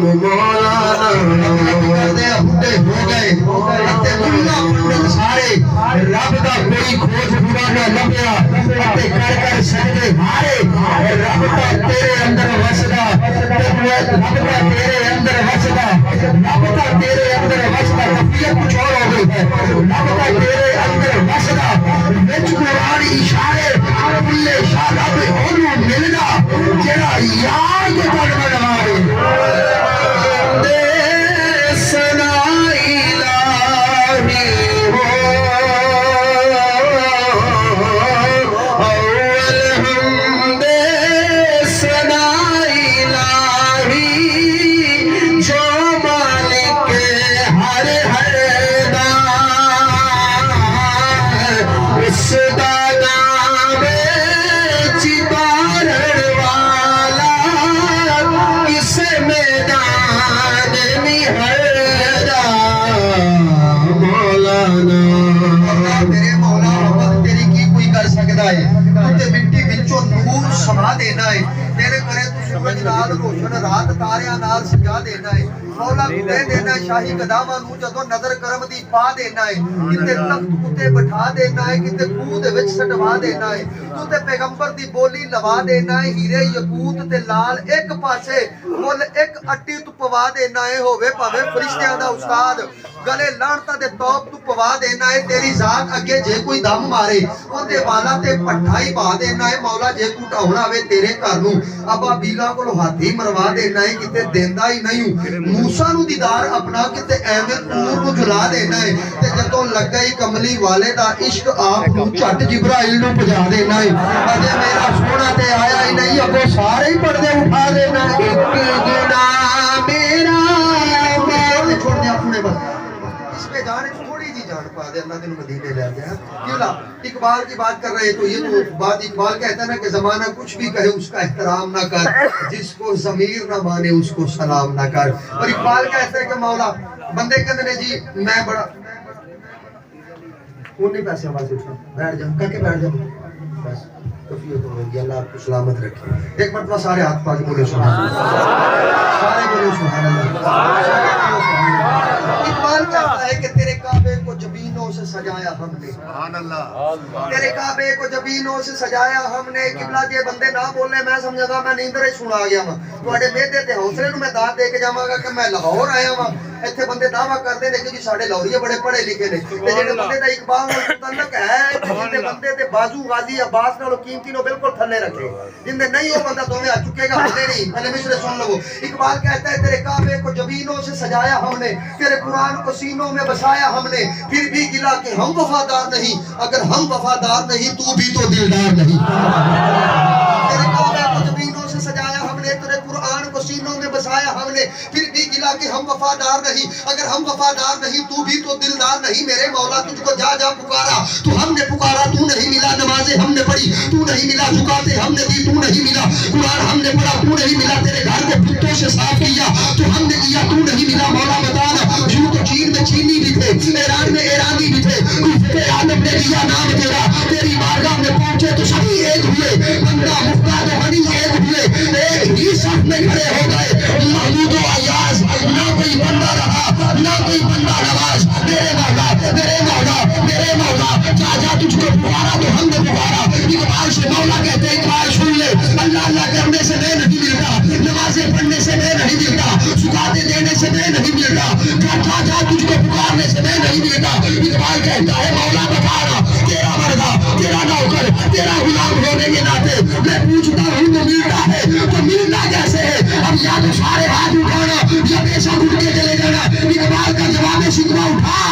مولانا birthday ہو گئے سارے رب کا کوئی کھوج پورا نہ لبیا کر کر سجدے ہارے رب کا تیرے اندر وسدا رب کا تیرے اندر وسدا رب کا تیرے اندر وسدا کفیت کچھ اور ہو گئی ہے رب کا تیرے اندر وسدا وچ قرآن اشارے کلے شاہ رب انہوں ملنا جڑا یار کے پڑھ بنوائے دے سنا الہی رات تاریاں نال سجا دینا ہے مولا دے دینا ہے شاہی قدامہ نو جدو نظر کرم دی پا دینا ہے کتے تخت کتے بٹھا دینا ہے کتے خود وچ سٹوا دینا ہے تو تے پیغمبر دی بولی لوا دینا ہے ہیرے یقوت تے لال ایک پاسے مول ایک اٹی تو پوا دینا ہے ہووے پاوے فرشتیاں دا استاد گلے لانتا دے توپ تو پوا دینا ہے تیری ذات اگے جے کوئی دم مارے اون دے والا تے پٹھائی پا دینا ہے مولا جے کو ٹاونا وے تیرے گھر نو ابا بیلا کولو ہاتھی مروا دینا ہے کتے دیندا ہی نہیں موسیٰ نو دیدار اپنا کتے احمد نور نو جلا دینا ہے تے جدوں لگ گئی کملی والے دا عشق آپ نو چٹ جبرائیل نو پجا دینا ہے اجے میرا سونا تے آیا ہی نہیں ابو سارے ہی پردے اٹھا دینا ہے ایک گنا میرا میں چھوڑ دیا اپنے بس اس پہ جانے تھوڑی جی جان پا دے اللہ دن مدینے لے گیا کیوں اقبال کی بات کر رہے تو یہ تو بات اقبال کہتا ہے نا کہ زمانہ کچھ بھی کہے اس کا احترام نہ کر جس کو ضمیر نہ مانے اس کو سلام نہ کر اور اقبال کہتا ہے کہ مولا بندے کہتے ہیں جی میں بڑا کون نہیں پیسے آواز اٹھا بیٹھ جاؤں کہہ کے بیٹھ جاؤں بس توفیق ہوگی اللہ آپ کو سلامت رکھے ایک مرتبہ سارے ہاتھ پاک بولے سبحان اللہ سارے بولے سبحان اللہ اقبال کہتا ہے کہ تیرے کعبے کو جبینوں سے سجایا ہم نے سبحان اللہ تیرے کعبے کو جبینوں سے سجایا ہم نے قبلہ جے بندے نہ بولے میں سمجھا گا میں نیندرے سنا گیا ہاں تواڈے میدے تے حوصلے نو میں داد دے کے جاواں گا کہ میں لاہور آیا ہاں ایتھے بندے دعویٰ کردے نے کہ جی ساڈے لاہوریے بڑے پڑھے لکھے نے تے جڑے بندے دا اقبال نال تعلق ہے جندے بندے تے بازو غازی عباس نالو قیمتی نو بالکل تھلے رکھے جندے نہیں وہ بندہ دوویں آ چکے گا ہلے نہیں پہلے مصرے سن لو اقبال کہتا ہے تیرے کعبے کو جبینوں سے سجایا ہم نے تیرے قرآن کو سینوں میں بسایا ہم نے پھر بھی گلا کہ ہم وفادار نہیں اگر ہم وفادار نہیں تو بھی تو دلدار نہیں تیرے کعبے کو جبینوں سے سجایا ہم نے تیرے قرآن کو سینوں میں بسایا ہم نے پھر بھی گلا کہ ہم وفادار نہیں اگر ہم وفادار نہیں تو بھی تو دلدار نہیں میرے مولا تجھ کو جا جا پکارا تو ہم نے پکارا تو نہیں ملا نمازیں ہم نے پڑھی تو نہیں ملا زکاتیں ہم نے دی تو نہیں ملا قرآن ہم نے پڑھا تو نہیں ملا تیرے گھر کو پتوں سے صاف کیا تو ہم نے کیا تو نہیں ملا مولا بتانا یوں تو چین میں چینی بھی تھے ایران میں ایرانی بھی تھے کوفے عالم نے لیا نام تیرا تیری بارگاہ میں پہنچے تو سبھی ایک ہوئے بندہ مختار و غنی ایک ہوئے ایک ہی صف میں کھڑے ہو گئے محمود و ایاز نہ کوئی بندہ رہا نہ کوئی بندہ نواز میرے مولا میرے مولا میرے مولا جا جا تجھ کو پکارا تو ہم نے پکارا اقبال سے مولا کہتے اقبال سن لے اللہ اللہ کرنے سے میں نہیں ملتا نمازیں پڑھنے سے میں نہیں ملتا زکاتیں دینے سے میں نہیں ملتا جا جا جا تجھ کو پکارنے سے میں نہیں ملتا اقبال کہتا ہے مولا بتانا تیرا مردہ تیرا نوکر تیرا غلام ہونے کے ناطے میں پوچھتا ہوں تو ملتا ہے تو ملتا کیسے ہے اب یا تو سارے ہاتھ اٹھانا یا پیسہ اٹھ کے چلے جانا اقبال کا جواب شکوہ اٹھا